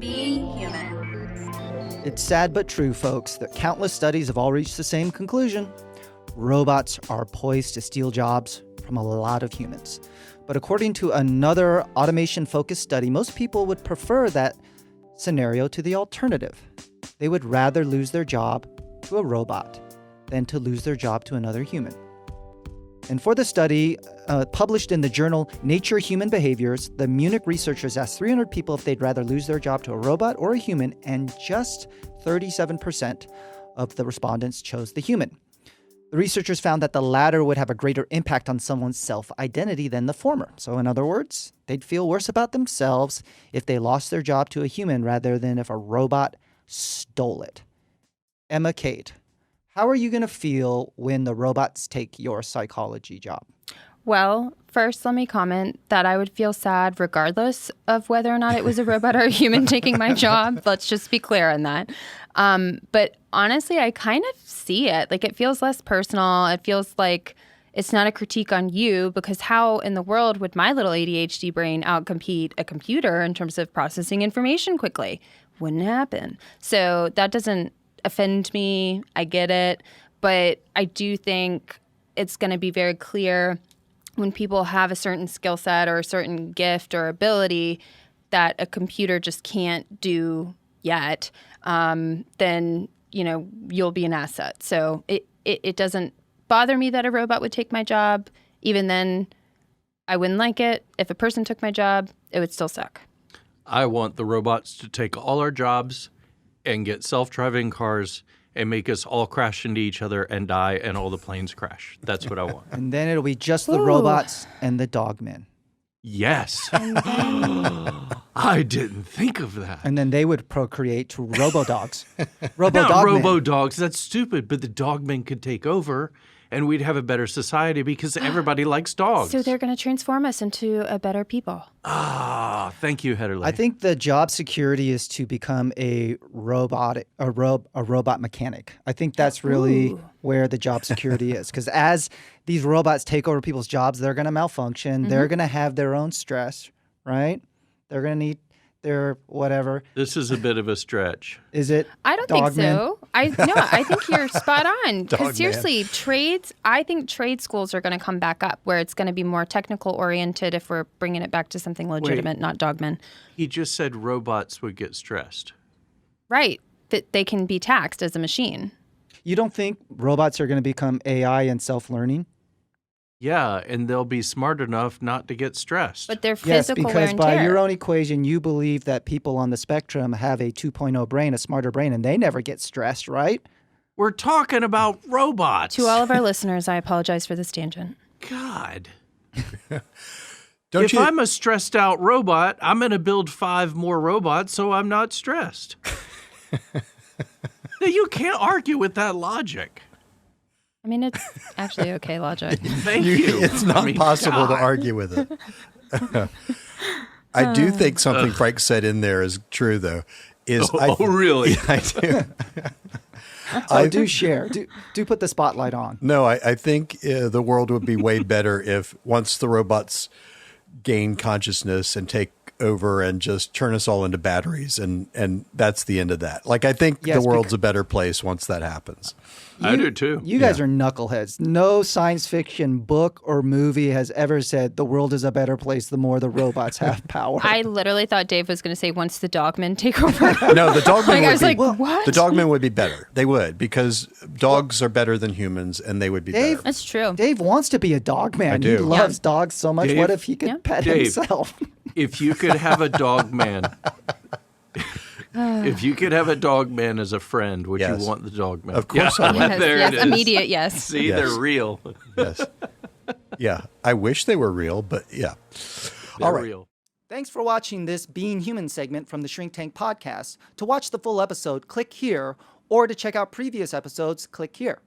Being human. It's sad but true, folks, that countless studies have all reached the same conclusion. Robots are poised to steal jobs from a lot of humans. But according to another automation-focused study, most people would prefer that scenario to the alternative. They would rather lose their job to a robot than to lose their job to another human. And for the study, published in the journal Nature Human Behaviour, the Munich researchers asked 300 people if they'd rather lose their job to a robot or a human, and just 37% of the respondents chose the human. The researchers found that the latter would have a greater impact on someone's self-identity than the former. So in other words, they'd feel worse about themselves if they lost their job to a human rather than if a robot stole it. Emma Kate, how are you going to feel when the robots take your psychology job? Well, first, let me comment that I would feel sad regardless of whether or not it was a robot or a human taking my job. Let's just be clear on that. But honestly, I kind of see it. Like, it feels less personal. It feels like it's not a critique on you, because how in the world would my little ADHD brain outcompete a computer in terms of processing information quickly? Wouldn't happen. So that doesn't offend me. I get it. But I do think it's going to be very clear when people have a certain skill set or a certain gift or ability that a computer just can't do yet, then, you know, you'll be an asset. So it doesn't bother me that a robot would take my job. Even then, I wouldn't like it. If a person took my job, it would still suck. I want the robots to take all our jobs and get self-driving cars and make us all crash into each other and die and all the planes crash. That's what I want. And then it'll be just the robots and the dogmen. Yes. I didn't think of that. And then they would procreate to robo-dogs. Not Robo-dogmen. robo-dogs. That's stupid. But the dogmen could take over and we'd have a better society because everybody likes dogs. So they're going to transform us into a better people. Ah, thank you, Heatherly. I think the job security is to become a robot mechanic. I think that's really where the job security is. Because as these robots take over people's jobs, they're going to malfunction. They're going to have their own stress, right? They're going to need their whatever. This is a bit of a stretch. Is it? I don't think so. I think you're spot on. Because seriously, I think trade schools are going to come back up where it's going to be more technical oriented if we're bringing it back to something legitimate, not dogmen. He just said robots would get stressed. Right. That they can be taxed as a machine. You don't think robots are going to become AI and self-learning? Yeah, and they'll be smart enough not to get stressed. But they're physical wear because and by tear. your own equation, you believe that people on the spectrum have a 2.0 brain, a smarter brain, and they never get stressed, right? We're talking about robots. To all of our listeners, I apologize for this tangent. God. If I'm a stressed out robot, I'm going to build 5 more robots so I'm not stressed. Now, you can't argue with that logic. I mean, it's actually okay logic. Thank you. It's not possible to argue with it. I do think something Frank said in there is true, though. Really? Yeah, I do. Do share. Do put the spotlight on. No, I think the world would be way better if once the robots gain consciousness and take over and just turn us all into batteries, and that's the end of that. Like, I think the world's a better place once that happens. I do too. You guys are knuckleheads. No science fiction book or movie has ever said the world is a better place the more the robots have power. I literally thought Dave was going to say once the dogmen take over. No, the dogmen what? The dogmen would be better. They would, because dogs are better than humans, and they would be better. That's true. Dave wants to be a dog man. I do. He loves dogs so much. Dave- What if he could pet himself? If you could have a dog man, if you could have a dog man as a friend, would you want the dog man? Of course I would. There it is. Immediate yes. See, Yes. they're real. Yes. Yeah. I wish they were real, but yeah. They're All right. real. Thanks for watching this Being Human segment from the Shrink Tank podcast. To watch the full episode, click here, or to check out previous episodes, click here.